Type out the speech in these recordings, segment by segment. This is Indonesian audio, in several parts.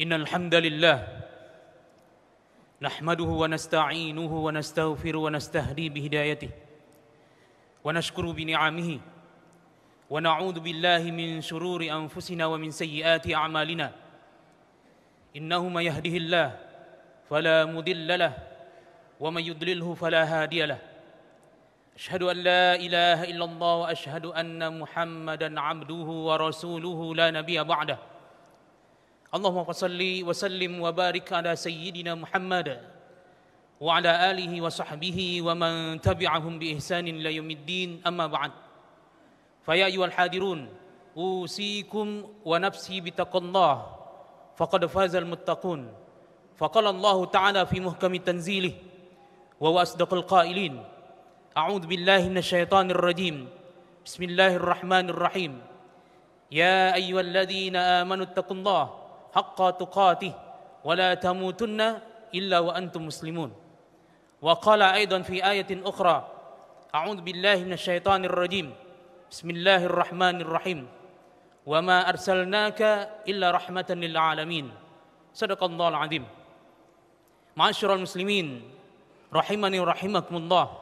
إن الحمد لله نحمده ونستعينه ونستغفره ونستهدي بهدايته ونشكر بنعمه ونعوذ بالله من شرور أنفسنا ومن سيئات أعمالنا إنه من يهده الله فلا مضل له ومن يضلله فلا هادي له أشهد أن لا إله إلا الله وأشهد أن محمدا عبده ورسوله لا نبي بعده اللهم صل وسلم وبارك على سيدنا محمد وعلى آله وصحبه ومن تبعهم بإحسان إلى يوم الدين أما بعد فيا أيها الحاضرون أوصيكم ونفسي بتقوى الله فقد فاز المتقون فقال الله تعالى في محكم تنزيله وهو أصدق القائلين أعوذ بالله من الشيطان الرجيم بسم الله الرحمن الرحيم يا أيها الذين آمنوا اتقوا الله حق تقاته ولا تموتن إلا وأنتم مسلمون وقال أيضا في آية أخرى أعوذ بالله من الشيطان الرجيم بسم الله الرحمن الرحيم وما أرسلناك إلا رحمة للعالمين صدق الله العظيم Ma'asyiral muslimin rahimani wa rahimakumullah.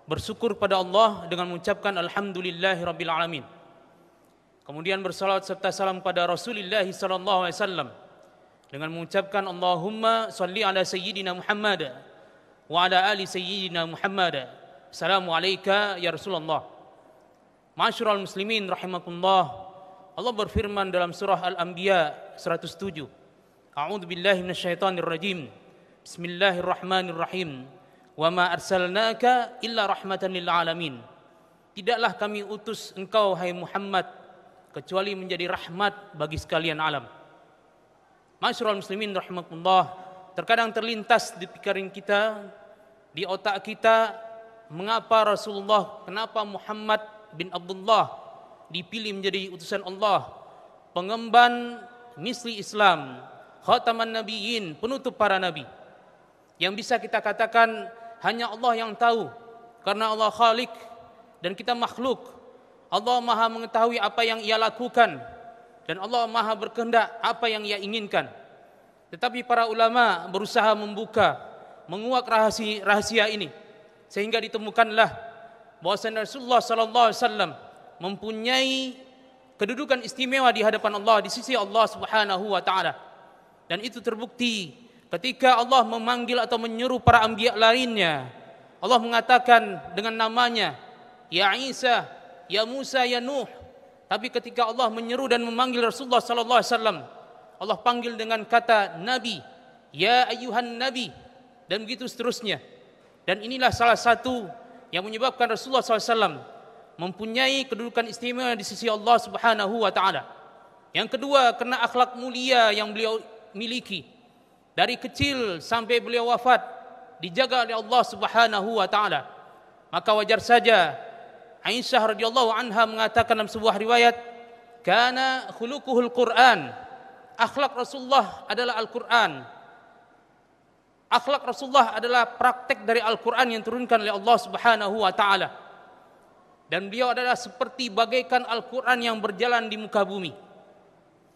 Bersyukur pada Allah dengan mengucapkan alhamdulillahirabbil alamin. Kemudian bersalawat serta salam pada Rasulullah sallallahu alaihi wasallam dengan mengucapkan Allahumma shalli ala sayyidina Muhammad wa ala ali sayyidina Muhammad. Assalamu alayka ya Rasulullah. Ma'asyiral muslimin rahimakumullah. Allah berfirman dalam surah Al-Anbiya 107. A'udzu billahi minasyaitonir rajim. Bismillahirrahmanirrahim. Wa ma arsalnaka illa rahmatan lil alamin. Tidaklah kami utus engkau hai Muhammad kecuali menjadi rahmat bagi sekalian alam. Ma'asyiral muslimin rahimakumullah, terkadang terlintas di pikiran kita, di otak kita, mengapa Rasulullah, kenapa Muhammad bin Abdullah dipilih menjadi utusan Allah, pengemban misli Islam, khataman nabiyyin, penutup para nabi. Yang bisa kita katakan hanya Allah yang tahu, karena Allah Khalik dan kita makhluk. Allah Maha mengetahui apa yang Ia lakukan dan Allah Maha berkehendak apa yang Ia inginkan. Tetapi para ulama berusaha membuka, menguak rahasia ini sehingga ditemukanlah bahwasanya Rasulullah sallallahu alaihi wasallam mempunyai kedudukan istimewa di hadapan Allah, di sisi Allah Subhanahu wa taala. Dan itu terbukti ketika Allah memanggil atau menyuruh para anbiya lainnya. Allah mengatakan dengan namanya, ya Isa, ya Musa, ya Nuh. Tapi ketika Allah menyeru dan memanggil Rasulullah sallallahu alaihi wasallam, Allah panggil dengan kata Nabi, ya ayyuhan Nabi, dan begitu seterusnya. Dan inilah salah satu yang menyebabkan Rasulullah sallallahu alaihi wasallam mempunyai kedudukan istimewa di sisi Allah Subhanahu wa taala. Yang kedua, karena akhlak mulia yang beliau miliki. Dari kecil sampai beliau wafat dijaga oleh Allah Subhanahu wa taala. Maka wajar saja Aisyah radhiyallahu anha mengatakan dalam sebuah riwayat, kana khuluquhul Quran. Akhlak Rasulullah adalah Al-Quran. Akhlak Rasulullah adalah praktek dari Al-Quran yang turunkan oleh Allah Subhanahu wa taala. Dan beliau adalah seperti bagaikan Al-Quran yang berjalan di muka bumi.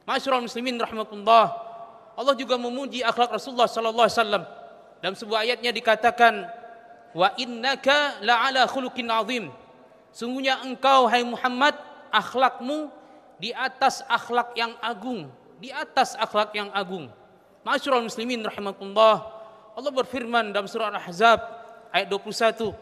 Ma'asyiral muslimin rahimakumullah. Allah juga memuji akhlak Rasulullah sallallahu alaihi wasallam. Dalam sebuah ayatnya dikatakan, wa innaka la'ala khuluqin azim. Sungguhnya engkau hai Muhammad, akhlakmu di atas akhlak yang agung, di atas akhlak yang agung. Ma'asyiral muslimin rahimakumullah. Allah berfirman dalam surah Al-Ahzab ayat 21.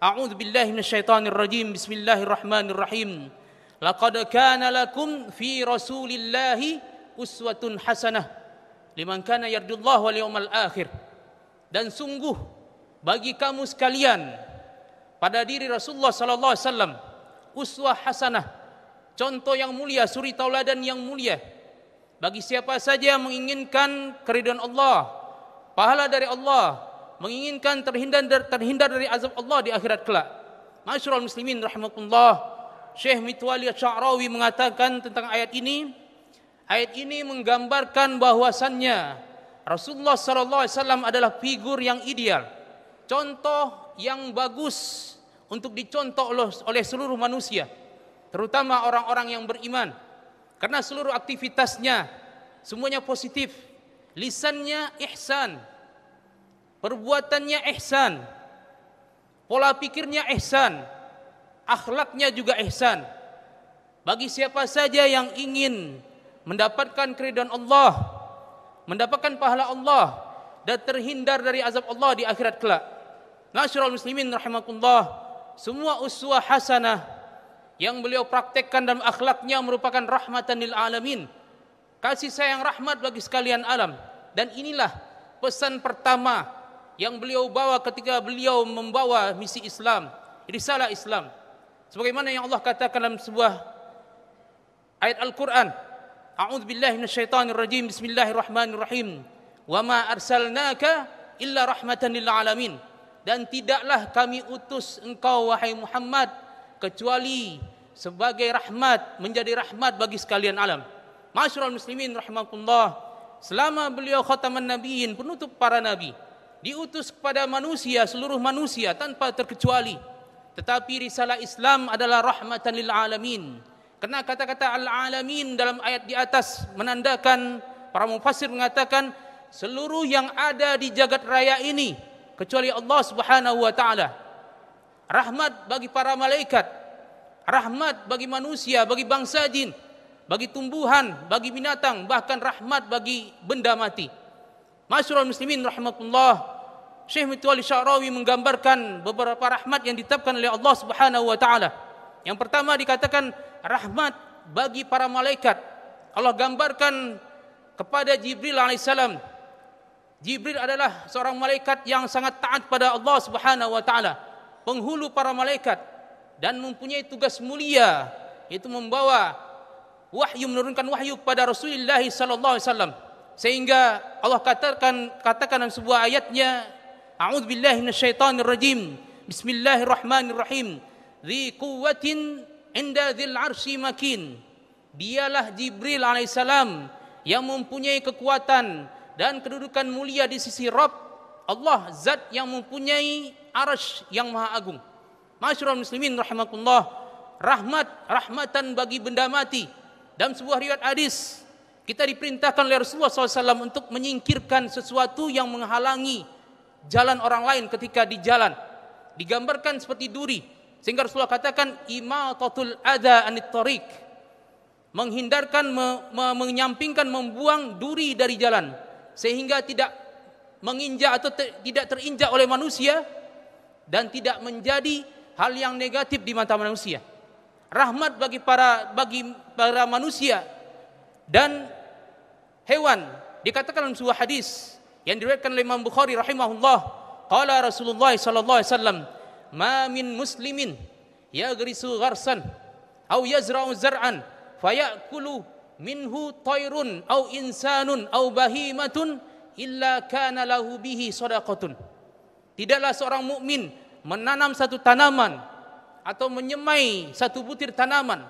A'udzu billahi minasyaitonir rajim. Bismillahirrahmanirrahim. Laqad kana lakum fi Rasulillahi uswatun hasanah liman kana yarjullaha wal yawmal akhir. Dan sungguh bagi kamu sekalian pada diri Rasulullah sallallahu alaihi wasallam uswah hasanah, contoh yang mulia, suri tauladan yang mulia bagi siapa saja yang menginginkan keridhaan Allah, pahala dari Allah, menginginkan terhindar dari azab Allah di akhirat kelak. Ma'asyiral muslimin rahimakumullah, Syekh Mitwali Sya'rawi mengatakan tentang ayat ini menggambarkan bahwasannya Rasulullah sallallahu alaihi wasallam adalah figur yang ideal, contoh yang bagus untuk dicontoh oleh seluruh manusia, terutama orang-orang yang beriman. Karena seluruh aktivitasnya semuanya positif, lisannya ihsan, perbuatannya ihsan, pola pikirnya ihsan, akhlaknya juga ihsan. Bagi siapa saja yang ingin mendapatkan keridhaan Allah, mendapatkan pahala Allah dan terhindar dari azab Allah di akhirat kelak. Ma'asyiral muslimin rahimakumullah, semua uswah hasanah yang beliau praktekkan dalam akhlaknya merupakan rahmatan lil alamin, kasih sayang rahmat bagi sekalian alam. Dan inilah pesan pertama yang beliau bawa ketika beliau membawa misi Islam, risalah Islam. Sebagaimana yang Allah katakan dalam sebuah ayat Al-Quran, A'udzubillahi minasyaitonirrajim, Bismillahirrahmanirrahim, wa ma arsalnaka illa rahmatan lil alamin. Dan tidaklah kami utus engkau wahai Muhammad kecuali sebagai rahmat, menjadi rahmat bagi sekalian alam. Ma'asyiral muslimin rahimakumullah, selama beliau khataman nabiyyin, penutup para nabi, diutus kepada manusia, seluruh manusia tanpa terkecuali. Tetapi risalah Islam adalah rahmatan lil alamin. Karena kata-kata al-alamin dalam ayat di atas menandakan, para mufassir mengatakan seluruh yang ada di jagat raya ini kecuali Allah Subhanahu wa taala. Rahmat bagi para malaikat, rahmat bagi manusia, bagi bangsa jin, bagi tumbuhan, bagi binatang, bahkan rahmat bagi benda mati. Ma'asyiral muslimin rahimakumullah, Syekh Mitwali Sya'rawi menggambarkan beberapa rahmat yang ditetapkan oleh Allah Subhanahu wa taala. Yang pertama dikatakan rahmat bagi para malaikat. Allah gambarkan kepada Jibril alaihissalam. Jibril adalah seorang malaikat yang sangat taat pada Allah Subhanahu wa taala, penghulu para malaikat, dan mempunyai tugas mulia, yaitu membawa wahyu, menurunkan wahyu kepada Rasulullah sallallahu alaihi wasallam. Sehingga Allah katakan dalam sebuah ayatnya, A'udzubillahi minasyaitonirrajim, Bismillahirrahmanirrahim, Dzi quwwatin inda dzil arsy makin. Dialah Jibril alaihissalam yang mempunyai kekuatan dan kedudukan mulia di sisi Rabb Allah, zat yang mempunyai arsy yang maha agung. Ma'asyiral muslimin rahimakumullah, rahmatan bagi benda mati. Dalam sebuah riwayat hadis, kita diperintahkan oleh Rasulullah SAW untuk menyingkirkan sesuatu yang menghalangi jalan orang lain ketika di jalan. Digambarkan seperti duri, sehingga Rasulullah katakan imatatul adza anit thariq, menghindarkan, menyampingkan, membuang duri dari jalan sehingga tidak menginjak atau tidak terinjak oleh manusia dan tidak menjadi hal yang negatif di mata manusia. Rahmat bagi para manusia dan hewan. Dikatakan dalam sebuah hadis yang diriwayatkan oleh Imam Bukhari rahimahullah, qala Rasulullah sallallahu alaihi wasallam, ma min muslimin yagrisu gharsan aw yazra'u zar'an fayakulu minhu tayrun aw insanun aw bahimatun illa kana lahu bihi shadaqatun. Tidaklah seorang mukmin menanam satu tanaman atau menyemai satu butir tanaman,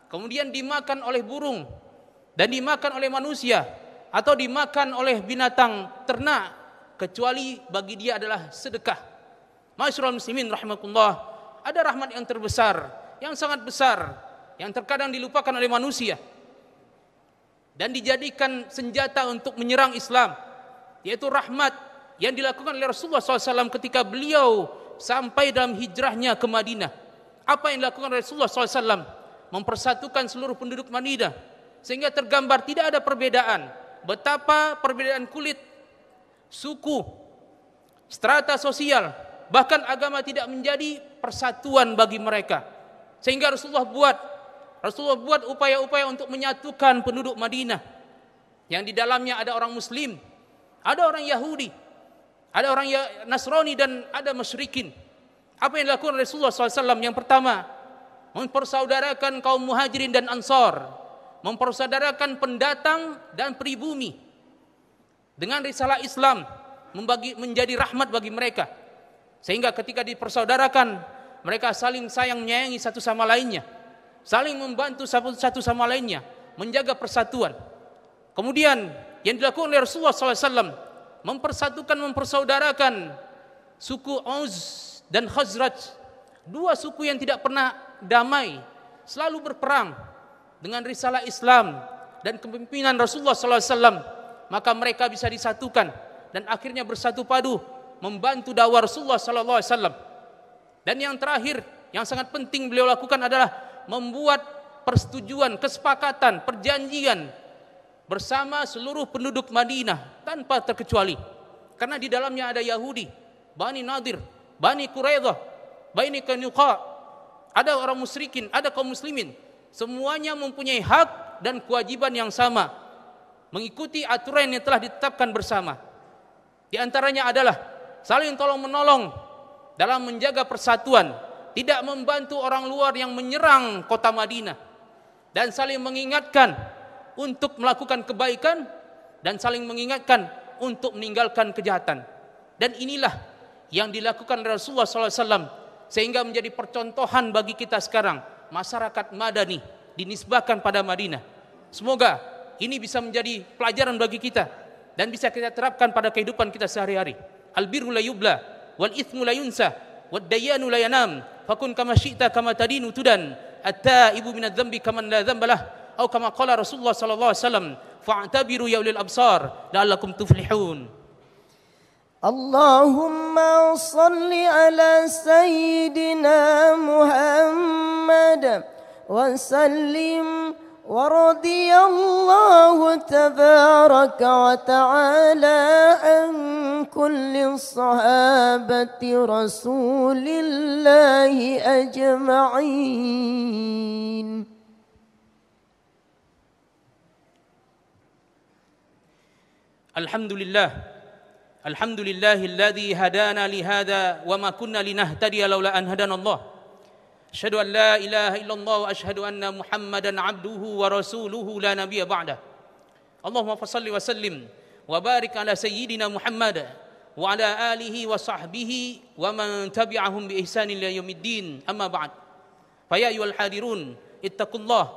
kemudian dimakan oleh burung dan dimakan oleh manusia atau dimakan oleh binatang ternak, kecuali bagi dia adalah sedekah. Ma'asyiral muslimin rahimakumullah, ada rahmat yang terbesar, yang sangat besar, yang terkadang dilupakan oleh manusia dan dijadikan senjata untuk menyerang Islam, yaitu rahmat yang dilakukan oleh Rasulullah SAW ketika beliau sampai dalam hijrahnya ke Madinah. Apa yang dilakukan oleh Rasulullah SAW? Mempersatukan seluruh penduduk Madinah, sehingga tergambar tidak ada perbedaan. Betapa perbedaan kulit, suku, strata sosial, bahkan agama tidak menjadi persatuan bagi mereka. Sehingga Rasulullah buat upaya-upaya untuk menyatukan penduduk Madinah, yang di dalamnya ada orang Muslim, ada orang Yahudi, ada orang Nasrani, dan ada musyrikin. Apa yang dilakukan Rasulullah SAW? Yang pertama, mempersaudarakan kaum Muhajirin dan Ansar, mempersaudarakan pendatang dan pribumi dengan risalah Islam, menjadi rahmat bagi mereka, sehingga ketika dipersaudarakan mereka saling sayang menyayangi satu sama lainnya, saling membantu satu sama lainnya, menjaga persatuan. Kemudian yang dilakukan oleh Rasulullah SAW, mempersaudarakan suku Aus dan Khazraj, dua suku yang tidak pernah damai, selalu berperang. Dengan risalah Islam dan kepemimpinan Rasulullah SAW, maka mereka bisa disatukan dan akhirnya bersatu padu membantu dakwah Rasulullah sallallahu alaihi wasallam. Dan yang terakhir yang sangat penting beliau lakukan adalah membuat persetujuan, kesepakatan, perjanjian bersama seluruh penduduk Madinah tanpa terkecuali. Karena di dalamnya ada Yahudi, Bani Nadir, Bani Quraidah, Bani Qainuqa, ada orang musyrikin, ada kaum muslimin. Semuanya mempunyai hak dan kewajiban yang sama, mengikuti aturan yang telah ditetapkan bersama. Di antaranya adalah saling tolong menolong dalam menjaga persatuan, tidak membantu orang luar yang menyerang kota Madinah, dan saling mengingatkan untuk melakukan kebaikan dan saling mengingatkan untuk meninggalkan kejahatan. Dan inilah yang dilakukan Rasulullah SAW sehingga menjadi percontohan bagi kita sekarang, masyarakat Madani dinisbahkan pada Madinah. Semoga ini bisa menjadi pelajaran bagi kita dan bisa kita terapkan pada kehidupan kita sehari-hari. Albirru la yubla wal ithmu la yunsa wad dayanu la yanam fakun kama syi'ta kama tadinu tudan at-taibu minadz-dzambi kaman la dzamba lah atau kama qala Rasulullah sallallahu alaihi wasallam fa'tabiru ya ulil absar la'allakum tuflihun. Allahumma salli ala sayyidina Muhammad wa sallim ورضي الله تبارك وتعالى عن كل صحابة رسول الله أجمعين. الحمد لله الذي هدانا لهذا وما كنا لنهتدي لولا أن هدانا الله. Asyhadu an la ilaha illallah wa asyhadu anna Muhammadan abduhu wa rasuluhu la nabiyya ba'dah. Allahumma fashalli wa sallim wa barik ala sayyidina Muhammad wa ala alihi wa sahbihi wa man tabi'ahum bi ihsanin ila yaumiddin. Amma ba'd. Fa ya ayyuhal hadirun ittaqullah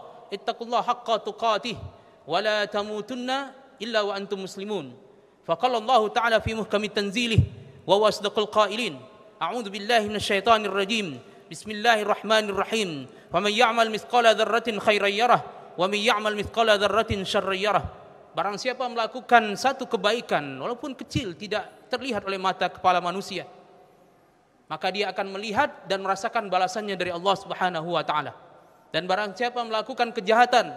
haqqa tuqatih wa la tamutunna illa wa antum muslimun. Fa qala Allah ta'ala fi muhkamit tanzilih wa huwa asdaqul qailin. A'udzu billahi minasyaitonir rajim. Bismillahirrahmanirrahim. Faman ya'mal mithqala dzarratin khairan yarah wa man ya'mal mithqala dzarratin syarran yarah. Barang siapa melakukan satu kebaikan walaupun kecil tidak terlihat oleh mata kepala manusia, maka dia akan melihat dan merasakan balasannya dari Allah Subhanahu wa taala. Dan barang siapa melakukan kejahatan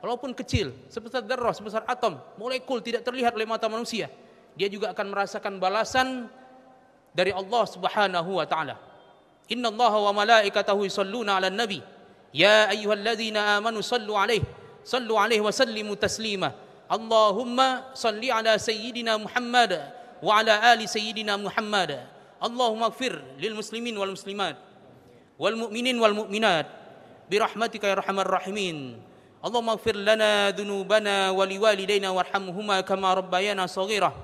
walaupun kecil sebesar dzarrah, sebesar atom, molekul tidak terlihat oleh mata manusia, dia juga akan merasakan balasan dari Allah Subhanahu wa taala. Inna Allaha wa malaikatahu yusalluna 'alan nabi ya ayyuhalladzina amanu sallu 'alaihi wa sallimu taslima. Allahumma salli 'ala sayyidina Muhammad wa 'ala ali sayyidina Muhammad. Allahumma ighfir lil muslimin wal muslimat wal mu'minin wal mu'minat bi rahmatika ya arhamar rahimin. Allahumma ighfir lana dhunubana wa liwalidayna warhamhuma kama rabbayana shaghira.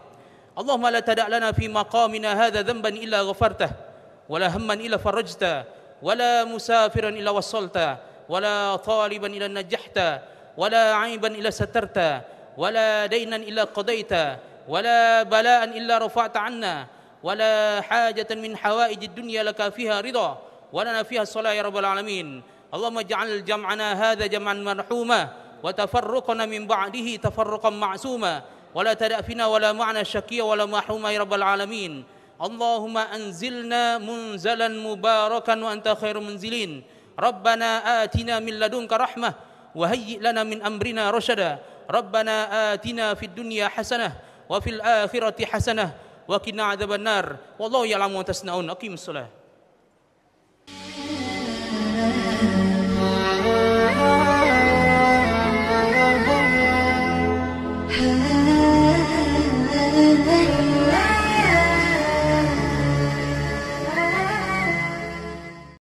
Allahumma la tada' lana fi maqamina hadha dhanban illa ghafartah ولا هما إلا فرجته ولا مسافرا إلا وصلته ولا طالبا إلا نجحته ولا عيبا إلا سترته ولا دينا إلا قضيته ولا بلاء إلا رفعت عنا ولا حاجة من حوائج الدنيا لك فيها رضا ولنا فيها الصلاة يا رب العالمين. اللهم اجعل جمعنا هذا جمعا مرحوما وتفرقنا من بعده تفرقا معصوما ولا تدع فينا ولا معنا شقيا ولا محروما يا رب العالمين. Allahumma anzilna munzalan mubarakan wa anta khairu munzilin. Rabbana atina min ladunka rahmah wa hayyi' lana min amrina rasyada. Rabbana atina fid dunya hasanah wa fil akhirati hasanah wa qina adzabannar. Wallahu ya'lamu ma tasna'un. Aqimus shalah.